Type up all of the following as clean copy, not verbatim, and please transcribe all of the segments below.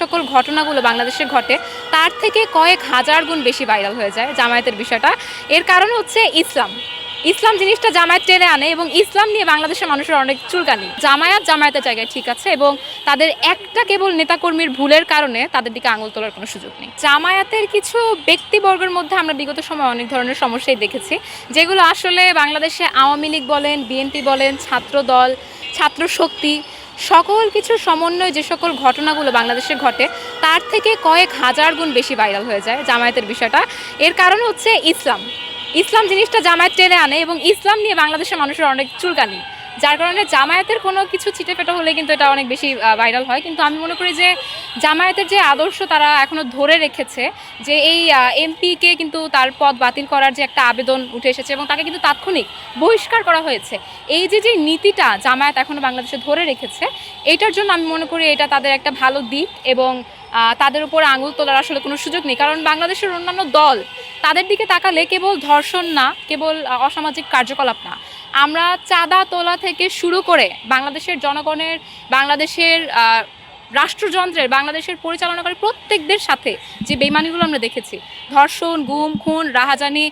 সকল ঘটনাগুলো বাংলাদেশে ঘটে তার থেকে কয়েক হাজার গুণ বেশি ভাইরাল হয়ে যায় জামায়াতের বিষয়টা। এর কারণ হচ্ছে ইসলাম। ইসলাম জিনিসটা জামায়াত টেনে আনে এবং ইসলাম নিয়ে বাংলাদেশের মানুষের অনেক চুলকানি। জামায়াতের জায়গায় ঠিক আছে এবং তাদের একটা কেবল নেতাকর্মীর ভুলের কারণে তাদের দিকে আঙুল তোলার কোনো সুযোগ নেই। জামায়াতের কিছু ব্যক্তিবর্গের মধ্যে আমরা বিগত সময় অনেক ধরনের সমস্যাই দেখেছি, যেগুলো আসলে বাংলাদেশে আওয়ামী লীগ বলেন, বিএনপি বলেন, ছাত্রদল, ছাত্র শক্তি, সকল কিছুর সমন্বয়ে যে সকল ঘটনাগুলো বাংলাদেশে ঘটে তার থেকে কয়েক হাজার গুণ বেশি ভাইরাল হয়ে যায় জামায়াতের বিষয়টা। এর কারণ হচ্ছে ইসলাম। ইসলাম জিনিসটা জামায়াত টেনে আনে এবং ইসলাম নিয়ে বাংলাদেশের মানুষের অনেক চুলকানি, যার কারণে জামায়াতের কোনো কিছু ছিটেফেটা হলে কিন্তু এটা অনেক বেশি ভাইরাল হয়। কিন্তু আমি মনে করি যে জামায়াতের যে আদর্শ তারা এখনও ধরে রেখেছে, যে এই এমপিকে কিন্তু তার পদ বাতিল করার যে একটা আবেদন উঠে এসেছে এবং তাকে কিন্তু তাৎক্ষণিক বহিষ্কার করা হয়েছে, এই যে নীতিটা জামায়াত এখনও বাংলাদেশে ধরে রেখেছে, এইটার জন্য আমি মনে করি এটা তাদের একটা ভালো দিক এবং তাদের উপর আঙুল তোলার আসলে কোনো সুযোগ নেই। কারণ বাংলাদেশের অন্যান্য দল তাদের দিকে তাকালে কেবল ধর্ষণ না, কেবল অসামাজিক কার্যকলাপ না, আমরা চাঁদা তোলা থেকে শুরু করে বাংলাদেশের জনগণের, বাংলাদেশের রাষ্ট্রযন্ত্রের, বাংলাদেশের পরিচালনাকারী প্রত্যেকদের সাথে যে বেইমানিগুলো আমরা দেখেছি, ধর্ষণ, গুম, খুন, রাহাজানি,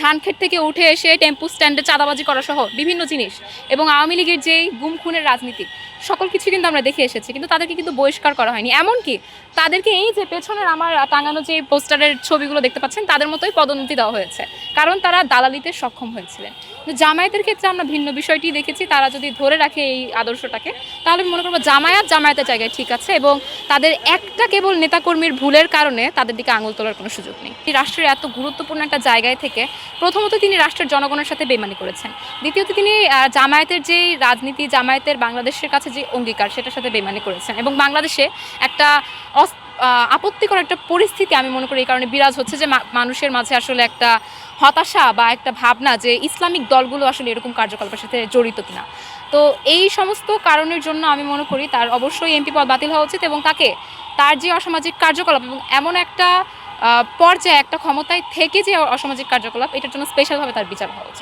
ধানক্ষেত থেকে উঠে এসে টেম্পু স্ট্যান্ডে চাঁদাবাজি করা সহ বিভিন্ন জিনিস, এবং আওয়ামী লীগের যেই গুম খুনের রাজনীতি, সকল কিছু কিন্তু আমরা দেখে এসেছি, কিন্তু তাদেরকে কিন্তু বহিষ্কার করা হয়নি। এমনকি তাদেরকে এই যে পেছনের আমার টাঙানো যে পোস্টারের ছবিগুলো দেখতে পাচ্ছেন তাদের মতোই পদোন্নতি দেওয়া হয়েছে, কারণ তারা দালালিতে সক্ষম হয়েছিলেন। কিন্তু জামায়াতের ক্ষেত্রে আমরা ভিন্ন বিষয়টি দেখেছি, তারা যদি ধরে রাখে এই আদর্শটাকে তাহলে আমি মনে করবো জামায়াতের জায়গায় ঠিক আছে এবং তাদের একটা কেবল নেতাকর্মীর ভুলের কারণে তাদের দিকে আঙুল তোলার কোনো সুযোগ নেই। রাষ্ট্রের এত গুরুত্বপূর্ণ একটা জায়গায় থেকে প্রথমত তিনি রাষ্ট্রের জনগণের সাথে বেইমানি করেছেন, দ্বিতীয়ত তিনি জামায়াতের যেই রাজনীতি, জামায়াতের বাংলাদেশের কাছে যে অঙ্গীকার সেটার সাথে বেইমানি করেছেন এবং বাংলাদেশে একটা আপত্তিকর একটা পরিস্থিতি আমি মনে করি এই কারণে বিরাজ হচ্ছে যে মানুষের মাঝে আসলে একটা হতাশা বা একটা ভাবনা যে ইসলামিক দলগুলো আসলে এরকম কার্যকলাপের সাথে জড়িত কিনা। তো এই সমস্ত কারণের জন্য আমি মনে করি তার অবশ্যই এমপি পদ বাতিল হওয়া উচিত এবং তাকে তার যে অসামাজিক কার্যকলাপ এবং এমন একটা পর্যায়ে একটা ক্ষমতায় থেকে যে অসামাজিক কার্যকলাপ, এটার জন্য স্পেশালভাবে তার বিচার হওয়া উচিত।